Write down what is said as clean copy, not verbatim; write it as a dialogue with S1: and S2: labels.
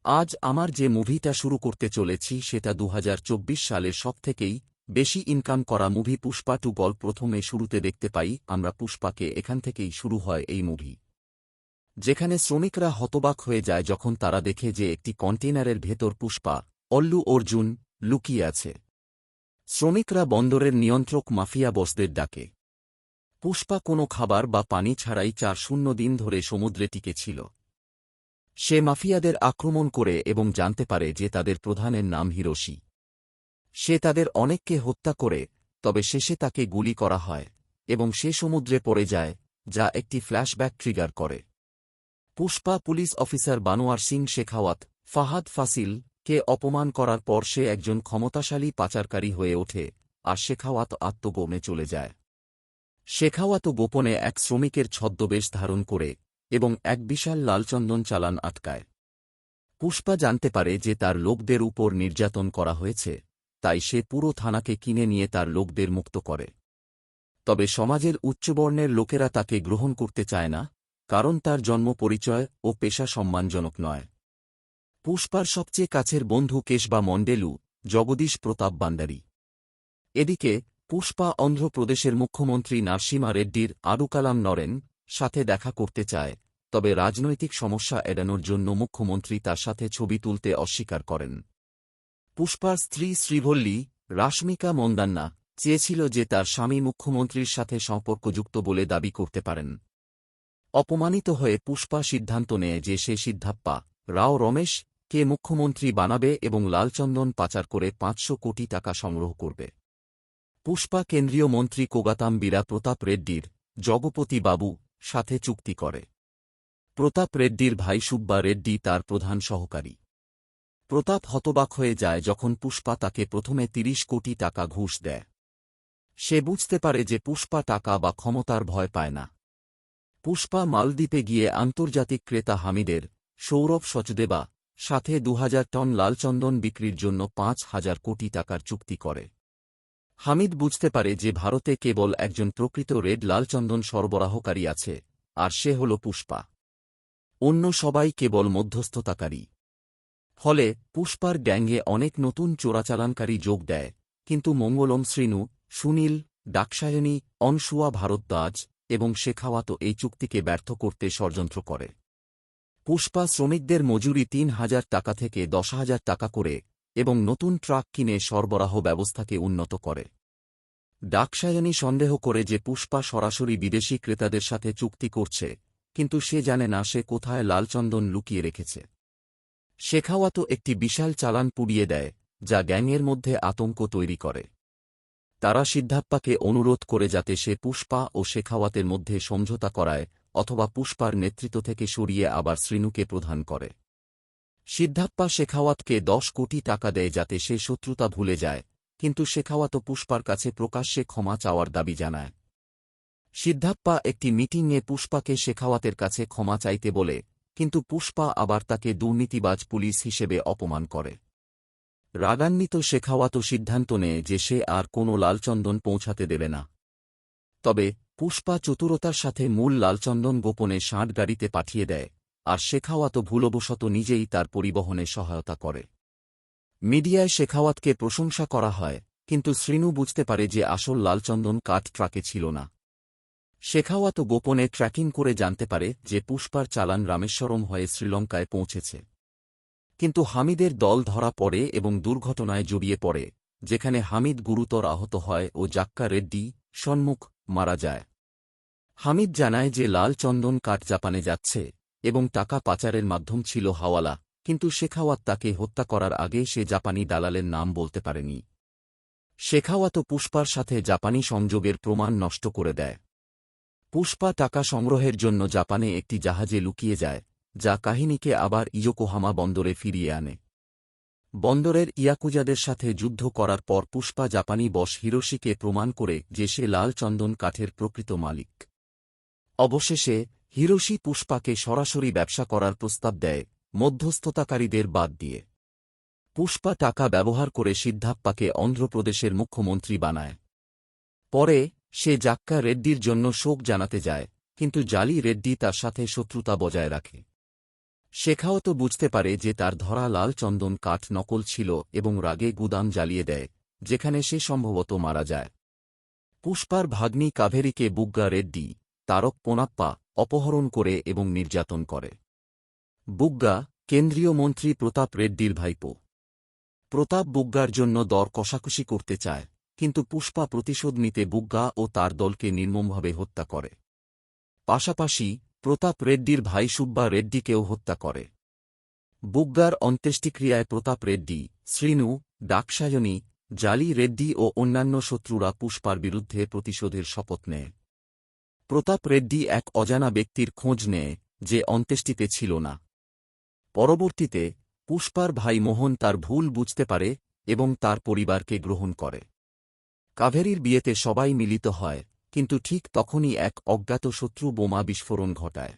S1: আজ আমার যে মুভিটা শুরু করতে চলেছি সেটা ২০২৪ সালের সবথেকেই বেশি ইনকাম করা মুভি পুষ্পা 2 গল্প প্রথমে শুরুতে দেখতে পাই আমরা পুষ্পাকে এখান থেকেই শুরু হয় এই মুভি। যেখানে শ্রমিকরা হতবাক হয়ে যায় যখন তারা দেখে যে একটি কন্টেইনারের ভেতর পুষ্পা, অল্লু অর্জুন লুকিয়ে আছে। শ্রমিকরা বন্দরের নিয়ন্ত্রক মাফিয়া বসদের ডাকে। পুষ্পা কোনো খাবার বা পানি ছাড়াই ৪০ দিন ধরে সমুদ্রে টিকে ছিল। সে মাফিয়াদের আক্রমণ করে এবং জানতে পারে যে তাদের প্রধানের নাম হিরোশি। সে তাদের অনেককে হত্যা করে, তবে শেষে তাকে গুলি করা হয় এবং সে সমুদ্রে পড়ে যায়, যা একটি ফ্ল্যাশব্যাক ট্রিগার করে। পুষ্পা পুলিশ অফিসার বানোয়ার সিং শেখাওয়াত, ফাহাদ ফাসিল কে অপমান করার পর সে একজন ক্ষমতাশালী পাচারকারী হয়ে ওঠে, আর শেখাওয়াত আত্মগোপনে চলে যায়। শেখাওয়াত গোপনে এক শ্রমিকের ছদ্মবেশ ধারণ করে এবং এক বিশাল লালচন্দন চালান আটকায়। পুষ্পা জানতে পারে যে তার লোকদের উপর নির্যাতন করা হয়েছে, তাই সে পুরো থানাকে কিনে নিয়ে তার লোকদের মুক্ত করে। তবে সমাজের উচ্চবর্ণের লোকেরা তাকে গ্রহণ করতে চায় না, কারণ তার জন্ম পরিচয় ও পেশা সম্মানজনক নয়। পুষ্পার সবচেয়ে কাছের বন্ধু কেশবা মন্ডেলু, জগদীশ প্রতাপ বান্ডারি। এদিকে পুষ্পা অন্ধ্রপ্রদেশের মুখ্যমন্ত্রী নারসিমা রেড্ডির আরুকালাম নরেন সাথে দেখা করতে চায়, তবে রাজনৈতিক সমস্যা এড়ানোর জন্য মুখ্যমন্ত্রী তার সাথে ছবি তুলতে অস্বীকার করেন। পুষ্পার স্ত্রী শ্রীভল্লী রাশমিকা মন্দান্না চেয়েছিল যে তার স্বামী মুখ্যমন্ত্রীর সাথে সম্পর্কযুক্ত বলে দাবি করতে পারেন। অপমানিত হয়ে পুষ্পা সিদ্ধান্ত নেয় যে সে সিদ্ধাপ্পা রাও রমেশ কে মুখ্যমন্ত্রী বানাবে এবং লালচন্দন পাচার করে ৫০০ কোটি টাকা সংগ্রহ করবে। পুষ্পা কেন্দ্রীয় মন্ত্রী কোগাতাম্বিরা প্রতাপ রেড্ডির জগপতি বাবু সাথে চুক্তি করে। প্রতাপ রেড্ডির ভাই সুব্বা রেড্ডি তার প্রধান সহকারী। প্রতাপ হতবাক হয়ে যায় যখন পুষ্পা তাকে প্রথমে ৩০ কোটি টাকা ঘুষ দেয়। সে বুঝতে পারে যে পুষ্পা টাকা বা ক্ষমতার ভয় পায় না। পুষ্পা মালদ্বীপে গিয়ে আন্তর্জাতিক ক্রেতা হামিদের সৌরভ সচদেবা সাথে ২০০০ টন লালচন্দন বিক্রির জন্য ৫,০০০ কোটি টাকার চুক্তি করে। হামিদ বুঝতে পারে যে ভারতে কেবল একজন প্রকৃত রেড লালচন্দন সরবরাহকারী আছে, আর সে হল পুষ্পা। অন্য সবাই কেবল মধ্যস্থতাকারী। ফলে পুষ্পার গ্যাংয়ে অনেক নতুন চোরাচালানকারী যোগ দেয়, কিন্তু মঙ্গলম শ্রীনু, সুনীল, দাক্ষায়ণী, অনসুয়া ভারদ্বাজ এবং শেখাওয়াত এই চুক্তিকে ব্যর্থ করতে ষড়যন্ত্র করে। পুষ্পা শ্রমিকদের মজুরি ৩,০০০ টাকা থেকে ১০,০০০ টাকা করে এবং নতুন ট্রাক কিনে সরবরাহ ব্যবস্থাকে উন্নত করে। দাক্ষায়ণী সন্দেহ করে যে পুষ্পা সরাসরি বিদেশি ক্রেতাদের সাথে চুক্তি করছে, কিন্তু সে জানে না সে কোথায় লালচন্দন লুকিয়ে রেখেছে। শেখাওয়াত একটি বিশাল চালান পুড়িয়ে দেয়, যা গ্যাংয়ের মধ্যে আতঙ্ক তৈরি করে। তারা সিদ্ধাপ্পাকে অনুরোধ করে যাতে সে পুষ্পা ও শেখাওয়াতের মধ্যে সমঝোতা করায় অথবা পুষ্পার নেতৃত্ব থেকে সরিয়ে আবার শ্রীনুকে প্রদান করে। সিদ্ধাপ্পা শেখাওয়াতকে ১০ কোটি টাকা দেয় যাতে সে শত্রুতা ভুলে যায়, কিন্তু শেখাওয়াত পুষ্পার কাছে প্রকাশ্যে ক্ষমা চাওয়ার দাবি জানায়। সিদ্ধাপ্পা একটি মিটিংয়ে পুষ্পাকে শেখাওয়াতের কাছে ক্ষমা চাইতে বলে, কিন্তু পুষ্পা আবার তাকে দুর্নীতিবাজ পুলিশ হিসেবে অপমান করে। রাগান্বিত শেখাওয়াত সিদ্ধান্ত নেয় যে সে আর কোনো লালচন্দন পৌঁছাতে দেবে না। তবে পুষ্পা চতুরতার সাথে মূল লালচন্দন গোপনে ষাঁড় গাড়িতে পাঠিয়ে দেয়, আর শেখাওয়াত ভুলবশত নিজেই তার পরিবহনে সহায়তা করে। মিডিয়ায় শেখাওয়াতকে প্রশংসা করা হয়, কিন্তু শ্রীনু বুঝতে পারে যে আসল লালচন্দন কাঠ ট্রাকে ছিল না। শেখাওয়াত গোপনে ট্র্যাকিং করে জানতে পারে যে পুষ্পার চালান রামেশ্বরম হয়ে শ্রীলঙ্কায় পৌঁছেছে। কিন্তু হামিদের দল ধরা পড়ে এবং দুর্ঘটনায় জড়িয়ে পড়ে, যেখানে হামিদ গুরুতর আহত হয় ও জাক্কা রেড্ডি সন্মুখ মারা যায়। হামিদ জানায় যে লালচন্দন কাঠ জাপানে যাচ্ছে এবং টাকা পাচারের মাধ্যম ছিল হাওয়ালা, কিন্তু শেখাওয়াত তাকে হত্যা করার আগে সে জাপানি দালালের নাম বলতে পারেনি। শেখাওয়াত পুষ্পার সাথে জাপানি সংযোগের প্রমাণ নষ্ট করে দেয়। পুষ্পা টাকা সংগ্রহের জন্য জাপানে একটি জাহাজে লুকিয়ে যায়, যা কাহিনীকে আবার ইয়োকোহামা বন্দরে ফিরিয়ে আনে। বন্দরের ইয়াকুজাদের সাথে যুদ্ধ করার পর পুষ্পা জাপানি বস হিরোশিকে প্রমাণ করে যে সে লালচন্দন কাঠের প্রকৃত মালিক। অবশেষে হিরোশি পুষ্পাকে সরাসরি ব্যবসা করার প্রস্তাব দেয়, মধ্যস্থতাকারীদের বাদ দিয়ে। পুষ্পা টাকা ব্যবহার করে সিদ্ধাপ্পাকে অন্ধ্রপ্রদেশের মুখ্যমন্ত্রী বানায়। পরে সে জাক্কা রেড্ডির জন্য শোক জানাতে যায়, কিন্তু জালি রেড্ডি তার সাথে শত্রুতা বজায় রাখে। শেখাওত বুঝতে পারে যে তার ধরা লাল চন্দন কাঠ নকল ছিল এবং রাগে গুদাম জ্বালিয়ে দেয়, যেখানে সে সম্ভবত মারা যায়। পুষ্পার ভাগ্নি কাভেরীকে বুগ্গা রেড্ডি, তারক পোনাপ্পা, অপহরণ করে এবং নির্যাতন করে। বুগ্গা, কেন্দ্রীয় মন্ত্রী প্রতাপ রেড্ডির ভাইপো। প্রতাপ বুগ্গার জন্য দর কষাকষি করতে চায়, কিন্তু পুষ্পা প্রতিশোধ নিতে বুগ্গা ও তার দলকে নির্মমভাবে হত্যা করে। পাশাপাশি প্রতাপ রেড্ডির ভাই সুব্বা রেড্ডিকেও হত্যা করে। বুগ্গার অন্ত্যেষ্টিক্রিয়ায় প্রতাপ রেড্ডি, শ্রীনু, দাক্ষায়ণী, জালি রেড্ডি ও অন্যান্য শত্রুরা পুষ্পার বিরুদ্ধে প্রতিশোধের শপথ নেয়। প্রতাপ রেড্ডি এক অজানা ব্যক্তির খোঁজ নেয়, যে অন্ত্যেষ্টিতে ছিল না। পরবর্তীতে পুষ্পার ভাই মোহন তার ভুল বুঝতে পারে এবং তার পরিবারকে গ্রহণ করে। কাভেরীর বিয়েতে সবাই মিলিত হয়, কিন্তু ঠিক তখনই এক অজ্ঞাত শত্রু বোমা বিস্ফোরণ ঘটায়।